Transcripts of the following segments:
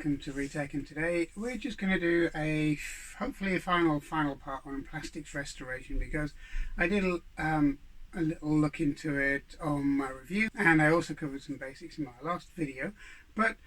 welcome to Retech, and today we're just going to do hopefully a final part on plastics restoration, because I did a little look into it on my review, and I also covered some basics in my last video, but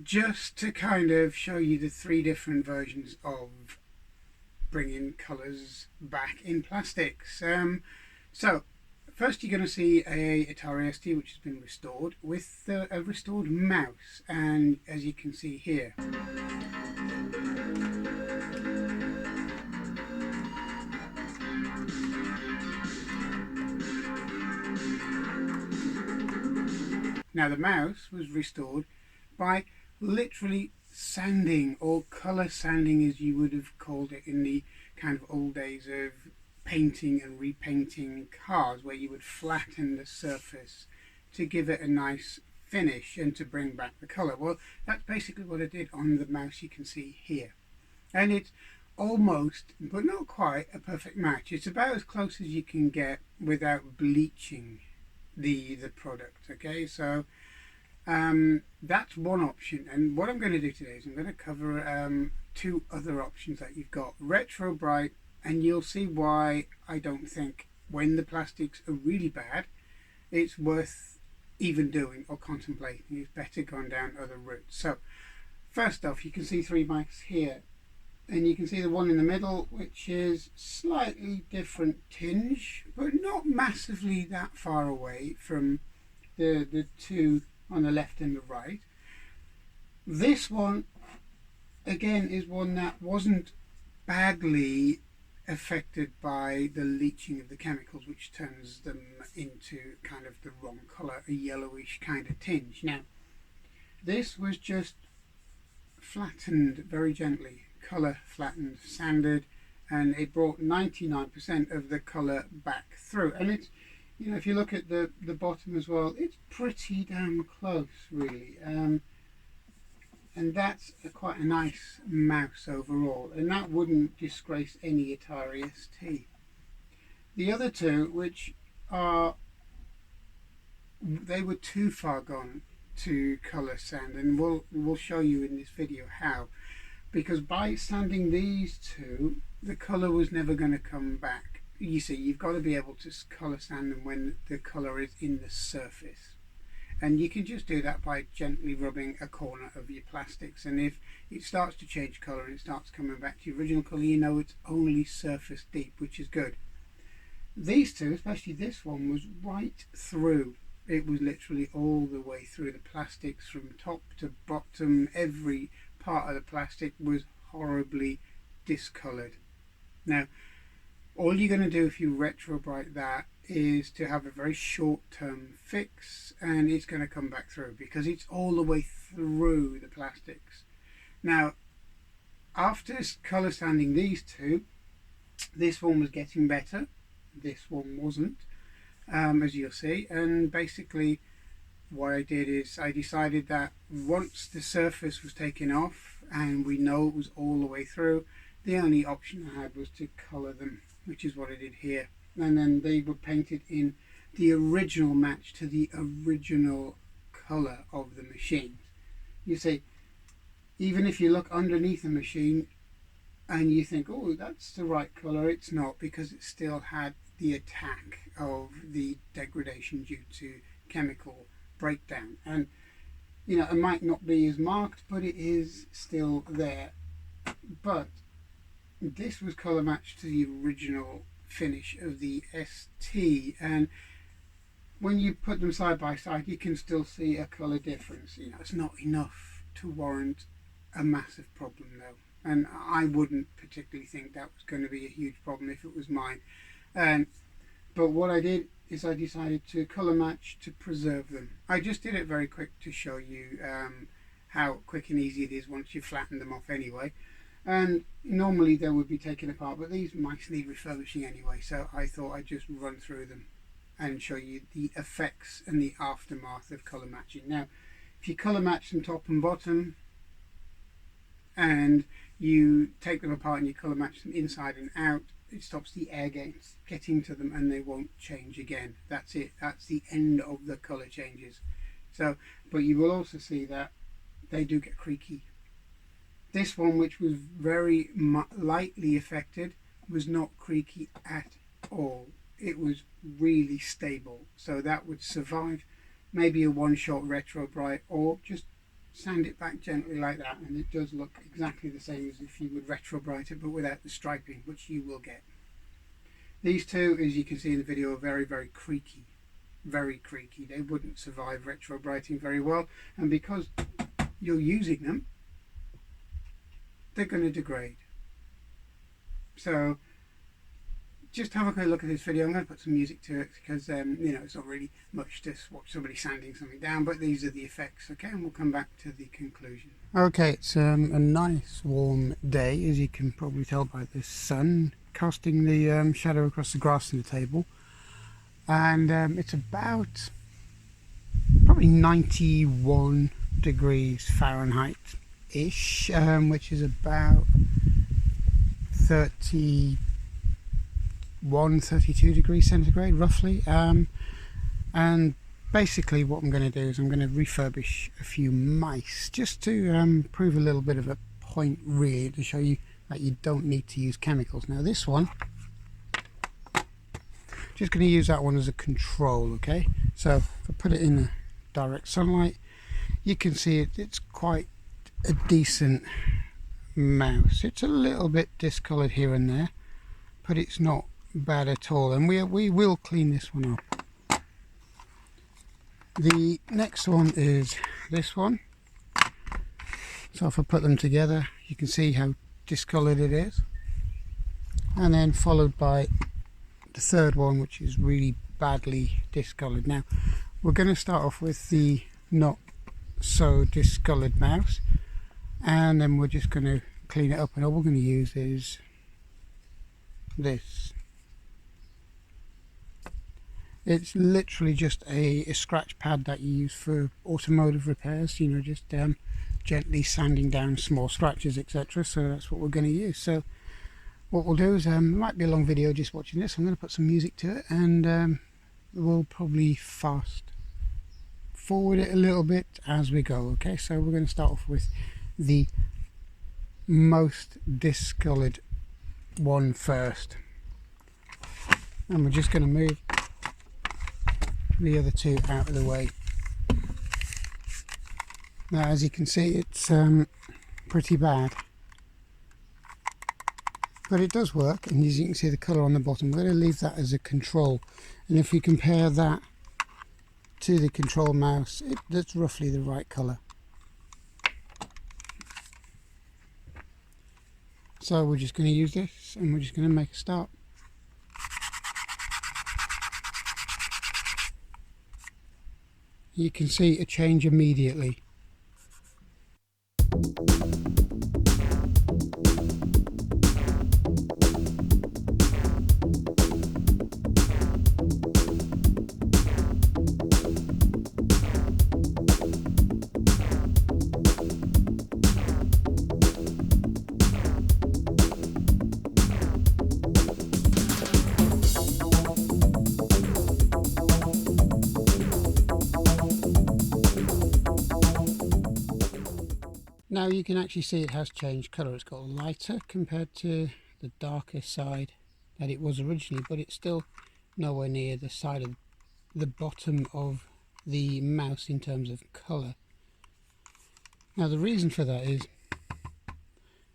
just to kind of show you the three different versions of bringing colours back in plastics. So first you're going to see a Atari ST which has been restored with a restored mouse, and as you can see here, now the mouse was restored by literally sanding, or colour sanding as you would have called it in the kind of old days of painting and repainting cars, where you would flatten the surface to give it a nice finish and to bring back the colour. Well, that's basically what I did on the mouse you can see here, and it's almost, but not quite, a perfect match. It's about as close as you can get without bleaching the product. Okay, so that's one option, and what I'm going to do today is I'm going to cover two other options that you've got: RetroBright, and you'll see why I don't think, when the plastics are really bad, it's worth even doing or contemplating. It's better going down other routes. So first off, you can see three mics here, and you can see the one in the middle, which is slightly different tinge, but not massively that far away from the two on the left and the right. This one again is one that wasn't badly affected by the leaching of the chemicals, which turns them into kind of the wrong colour, a yellowish kind of tinge. Now this was just flattened very gently, colour flattened, sanded, and it brought 99% of the colour back through. And it's, you know, if you look at the bottom as well, it's pretty damn close really, and that's quite a nice mouse overall, and that wouldn't disgrace any Atari ST. The other two, which are, they were too far gone to colour sand, and we'll show you in this video how, because by sanding these two, the colour was never going to come back. You see, you've got to be able to colour sand them when the colour is in the surface, and you can just do that by gently rubbing a corner of your plastics, and if it starts to change colour and it starts coming back to your original colour, you know it's only surface deep, which is good. These two, especially this one, was right through. It was literally all the way through the plastics from top to bottom. Every part of the plastic was horribly discoloured. Now all you're going to do if you RetroBright that is to have a very short-term fix, and it's going to come back through because it's all the way through the plastics. Now after colour sanding these two, this one was getting better, this one wasn't, as you'll see. And basically what I did is I decided that once the surface was taken off and we know it was all the way through, the only option I had was to colour them, which is what I did here. And then they were painted in the original match to the original colour of the machine. You see, even if you look underneath the machine and you think, oh, that's the right colour, it's not, because it still had the attack of the degradation due to chemical breakdown. And you know, it might not be as marked, but it is still there. But this was colour matched to the original finish of the ST, and when you put them side by side, you can still see a colour difference. You know, it's not enough to warrant a massive problem though, and I wouldn't particularly think that was going to be a huge problem if it was mine. But what I did is I decided to colour match to preserve them. I just did it very quick to show you how quick and easy it is once you flatten them off anyway. And normally they would be taken apart, but these mice need refurbishing anyway, so I thought I'd just run through them and show you the effects and the aftermath of colour matching. Now if you colour match them top and bottom, and you take them apart and you colour match them inside and out, it stops the air getting to them, and they won't change again. That's it, that's the end of the colour changes. So, but you will also see that they do get creaky This one, which was very lightly affected, was not creaky at all. It was really stable, so that would survive maybe a one-shot RetroBright, or just sand it back gently like that, and it does look exactly the same as if you would RetroBright it, but without the striping, which you will get. These two, as you can see in the video, are very, very creaky. Very creaky. They wouldn't survive RetroBrighting very well, and because you're using them, they're going to degrade. So just have a quick look at this video. I'm going to put some music to it because you know, it's not really much to watch somebody sanding something down, but these are the effects. Okay, and we'll come back to the conclusion. Okay, it's a nice warm day, as you can probably tell by the sun casting the shadow across the grass in the table, and it's about probably 91 degrees Fahrenheit ish, which is about 32 degrees centigrade roughly, and basically what I'm going to do is I'm going to refurbish a few mice just to prove a little bit of a point, really, to show you that you don't need to use chemicals. Now this one, just going to use that one as a control. Okay, so if I put it in the direct sunlight, you can see it's quite a decent mouse. It's a little bit discoloured here and there, but it's not bad at all, and we will clean this one up. The next one is this one. So if I put them together, you can see how discoloured it is, and then followed by the third one, which is really badly discoloured. Now we're going to start off with the not so discoloured mouse, and then we're just going to clean it up, and all we're going to use is this. It's literally just a scratch pad that you use for automotive repairs, you know, just gently sanding down small scratches, etc. So that's what we're going to use. So what we'll do is, it might be a long video just watching this. I'm going to put some music to it, and we'll probably fast forward it a little bit as we go. Okay, so we're going to start off with the most discoloured one first, and we're just going to move the other two out of the way. Now as you can see, it's pretty bad, but it does work, and as you can see the colour on the bottom, we're going to leave that as a control, and if you compare that to the control mouse, that's roughly the right colour. So we're just going to use this, and we're just going to make a start. You can see a change immediately. Now you can actually see it has changed colour. It's got lighter compared to the darker side that it was originally, but it's still nowhere near the side of the bottom of the mouse in terms of colour. Now the reason for that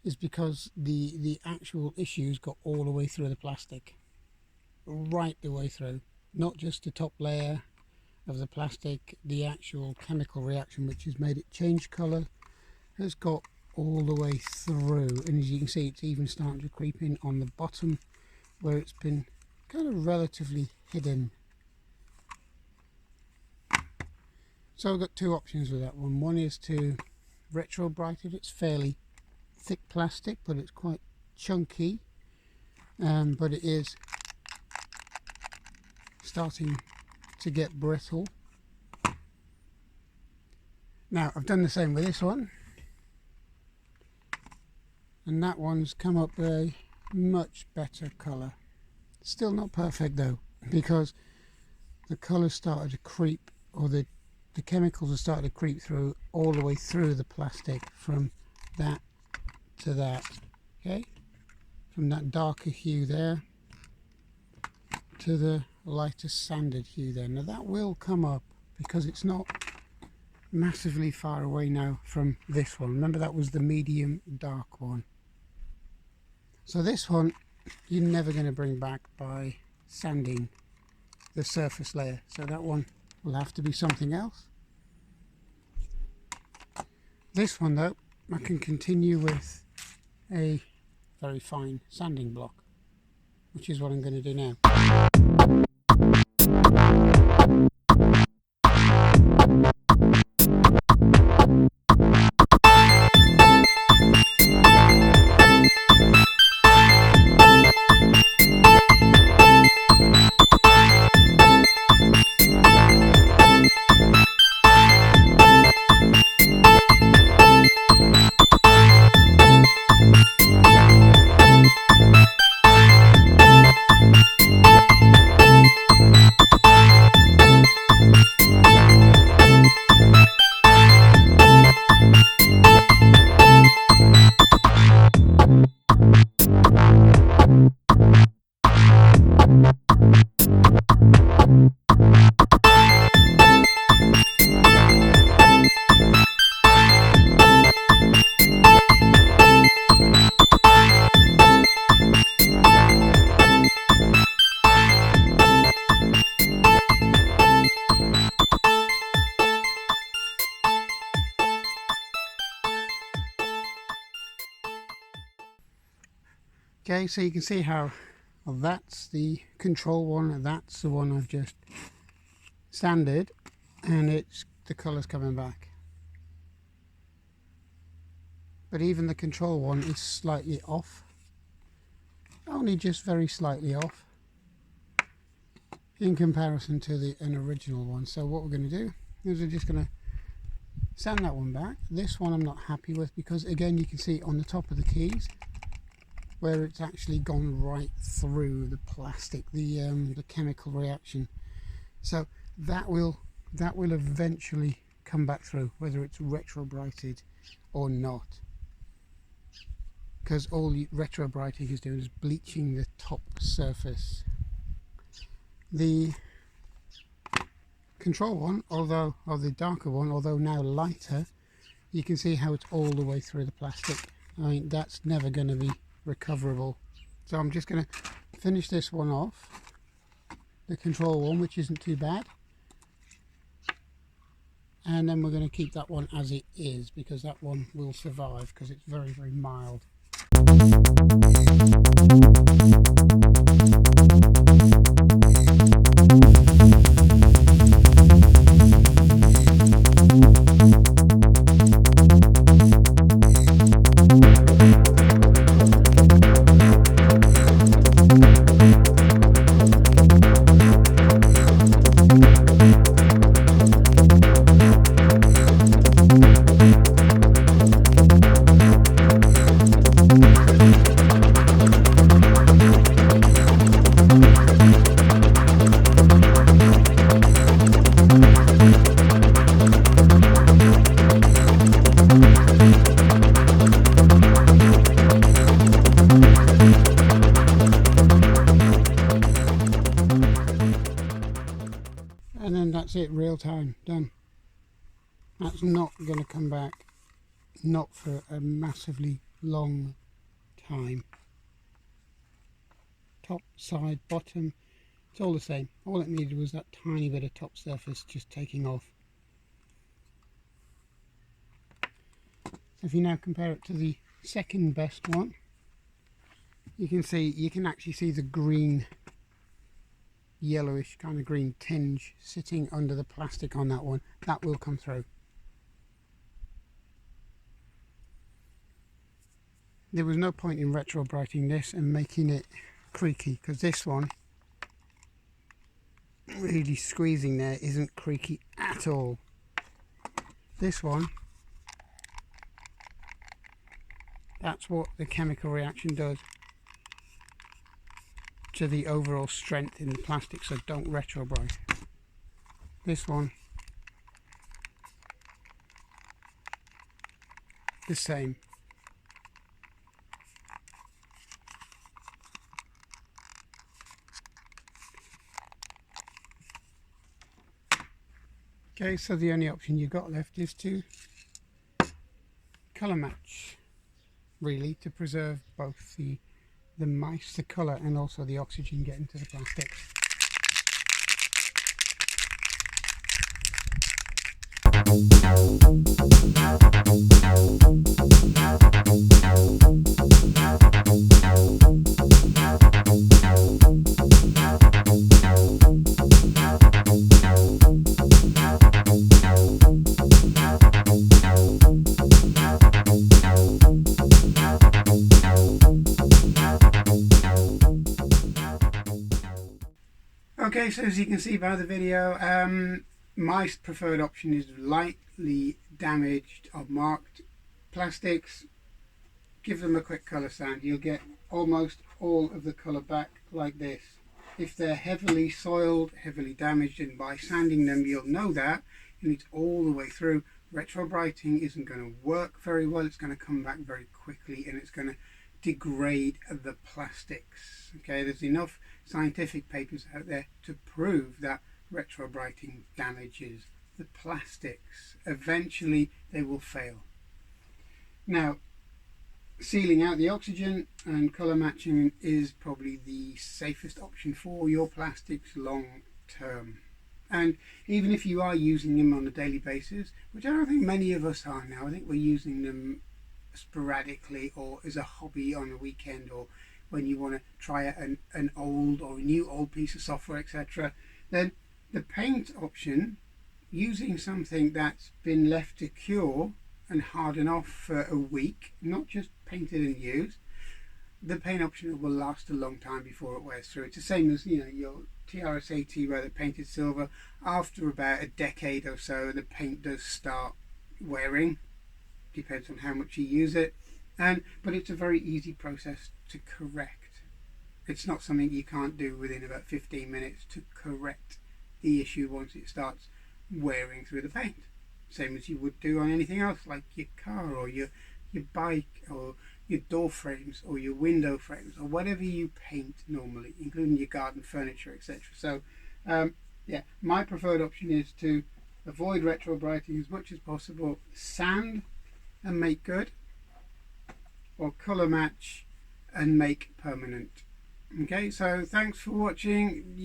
is because the actual issues got all the way through the plastic, right the way through, not just the top layer of the plastic. The actual chemical reaction which has made it change colour has got all the way through, and as you can see, it's even starting to creep in on the bottom where it's been kind of relatively hidden. So I've got two options with that one. One is to RetroBright it. It's fairly thick plastic, but it's quite chunky, but it is starting to get brittle. Now I've done the same with this one, and that one's come up a much better colour. Still not perfect though, because the colour started to creep, or the chemicals are starting to creep through all the way through the plastic from that to that. Okay, from that darker hue there to the lighter sanded hue there. Now that will come up because it's not massively far away now from this one. Remember, that was the medium dark one. So this one you're never going to bring back by sanding the surface layer, so that one will have to be something else. This one though, I can continue with a very fine sanding block, which is what I'm going to do now. Okay, so you can see how, well, that's the control one, and that's the one I've just sanded, and it's the colour's coming back. But even the control one is slightly off, only just very slightly off in comparison to an original one. So what we're going to do is we're just going to sand that one back. This one I'm not happy with because, again, you can see on the top of the keys where it's actually gone right through the plastic, the chemical reaction. So that will eventually come back through, whether it's RetroBrighted or not, because all RetroBrighting is doing is bleaching the top surface. The control one, although, or the darker one, although now lighter, you can see how it's all the way through the plastic. I mean, that's never going to be recoverable. So I'm just going to finish this one off, the control one, which isn't too bad, and then we're going to keep that one as it is because that one will survive because it's very, very mild. And then that's it, real time, done. That's not going to come back, not for a massively long time. Top, side, bottom, it's all the same. All it needed was that tiny bit of top surface just taking off. So if you now compare it to the second best one, you can actually see the green, yellowish kind of green tinge sitting under the plastic on that one. That will come through. There was no point in RetroBrighting this and making it creaky, because this one, really squeezing there, isn't creaky at all. This one, that's what the chemical reaction does to the overall strength in the plastic, so don't RetroBright. This one, the same. Okay, so the only option you've got left is to colour match, really, to preserve both the mice, the colour, and also the oxygen getting to the plastics. Okay, so as you can see by the video, my preferred option is lightly damaged or marked plastics. Give them a quick colour sand. You'll get almost all of the colour back like this. If they're heavily soiled, heavily damaged, and by sanding them you'll know that, and it's all the way through, RetroBrighting isn't going to work very well. It's going to come back very quickly and it's going to degrade the plastics. Okay, there's enough scientific papers out there to prove that RetroBrighting damages the plastics. Eventually they will fail. Now, sealing out the oxygen and colour matching is probably the safest option for your plastics long term. And even if you are using them on a daily basis, which I don't think many of us are now, I think we're using them sporadically or as a hobby on a weekend, or when you want to try an old or a new old piece of software, etc., then the paint option, using something that's been left to cure and harden off for a week, not just painted and used, the paint option will last a long time before it wears through. It's the same as, you know, your TRS-80 rather painted silver. After about a decade or so, the paint does start wearing. Depends on how much you use it, but it's a very easy process to correct. It's not something you can't do within about 15 minutes to correct the issue once it starts wearing through the paint. Same as you would do on anything else, like your car or your bike or your door frames or your window frames or whatever you paint normally, including your garden furniture, etc. So yeah, my preferred option is to avoid RetroBrighting as much as possible, sand and make good, or colour match and make permanent. Okay, so thanks for watching.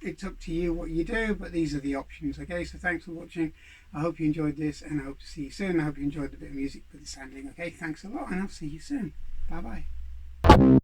It's up to you what you do, but these are the options. Okay, so thanks for watching. I hope you enjoyed this and I hope to see you soon. I hope you enjoyed the bit of music with the sanding. Okay, thanks a lot and I'll see you soon. Bye bye.